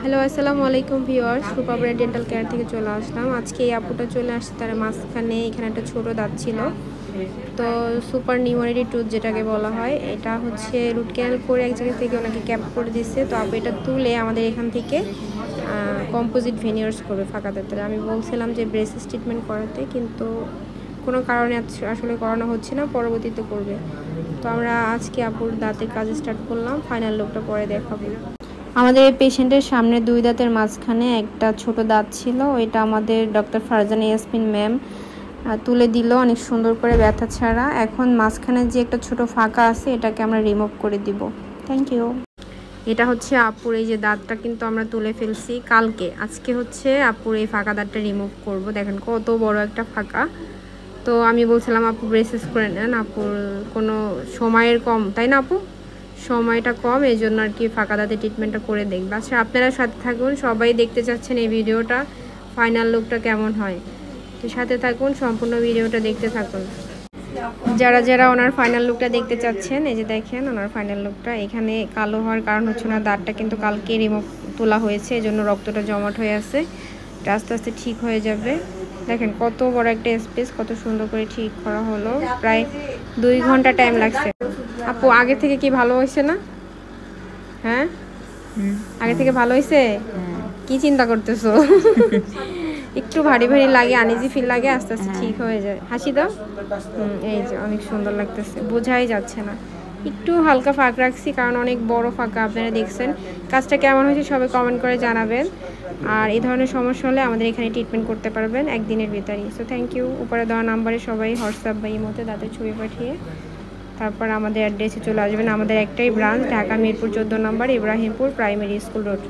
Hello আসসালামু আলাইকুম viewers, রূপাবরা dental care থেকে চলে আসলাম। আজকে এই আপুটা চলে আসছে, তার মাঝখানে এখানে একটা ছোট দাঁত ছিল। তো সুপার নিউমারিটি টুথ যেটাকে বলা হয়, এটা হচ্ছে রুট ক্যানাল করে এক জায়গা থেকে ওনাকে ক্যাপ করে দিচ্ছে। তো আপু এটা তুলে আমাদের এখান থেকে কম্পোজিট ভেনিয়ার্স করবে ফাঁকা দাঁতে। আমি বলছিলাম যে ব্রেসেস ট্রিটমেন্ট করাতে, কিন্তু কোনো কারণে আসলে করানো হচ্ছে না, পরবর্তীতে করবে। তো আমরা আজকে আপুর দাঁতের কাজ স্টার্ট করলাম, ফাইনাল লুকটা পরে দেখাবো। আমাদের এই পেশেন্টের সামনে দুই দাঁতের মাঝখানে একটা ছোট দাঁত ছিল, ওইটা আমাদের ডক্টর ফারজানা ইয়াসমিন ম্যাম তুলে দিল অনেক সুন্দর করে, ব্যথা ছাড়া। এখন মাঝখানে যে একটা ছোট ফাঁকা আছে, এটাকে আমরা রিমুভ করে দিব। Thank you. এটা হচ্ছে আপুর এই যে দাঁতটা কিন্তু আমরা তুলে ফেলছি কালকে। আজকে হচ্ছে আপুর এই ফাঁকা দাঁতটা রিমুভ করব। দেখেন কত বড় একটা ফাঁকা। তো আমি বলছিলাম আপু ব্রেসেস করে নেন, আপুর কোনো সময়ের কম, তাই না আপু? সময়টা কম, এই জন্য আর কি ফাঁকা দাঁতে ট্রিটমেন্টটা করে দেখবে। আচ্ছা, আপনারা সাথে থাকুন, সবাই দেখতে চাচ্ছেন এই ভিডিওটা, ফাইনাল লুকটা কেমন হয়। তো সাথে থাকুন, সম্পূর্ণ ভিডিওটা দেখতে থাকুন। যারা যারা ওনার ফাইনাল লুকটা দেখতে চাচ্ছেন, এই যে দেখেন ওনার ফাইনাল লুকটা। এখানে কালো হওয়ার কারণ হচ্ছে না, দাঁতটা কিন্তু কালকে রিমুভ তোলা হয়েছে, এই জন্য রক্তটা জমাট হয়ে আছে। এটা আস্তে আস্তে ঠিক হয়ে যাবে। দেখেন কত বড় একটা স্পেস, কত সুন্দর করে ঠিক করা হলো। প্রায় 2 ঘন্টা টাইম লাগছে। আপু আগে থেকে কি ভালো হয়েছে না? হ্যাঁ, আগে থেকে ভালো হয়েছে। কি চিন্তা করতেছো? একটু ভারী ভারী লাগে, আনইজি ফিল লাগে, আস্তে আস্তে ঠিক হয়ে যায়। হাসি দাও। এই যে অনেক সুন্দর লাগতেছে, বোঝাই যাচ্ছে না। একটু হালকা ফাঁক রাখছি, কারণ অনেক বড় ফাঁকা। আপনারা দেখছেন কাজটা কেমন হয়েছে, সবাই কমেন্ট করে জানাবেন। আর এই ধরনের সমস্যা হলে আমাদের এখানে ট্রিটমেন্ট করতে পারবেন একদিনের ভিতরেই। So thank you. উপরে দেওয়া নাম্বারে সবাই হোয়াটসঅ্যাপ বা ইমোতে দাঁতের ছবি পাঠিয়ে তারপর আমাদের অ্যাড্রেসে চলে আসবেন। আমাদের একটাই ব্রাঞ্চ, ঢাকা মিরপুর 14 নম্বর, ইব্রাহিমপুর প্রাইমারি স্কুল রোড।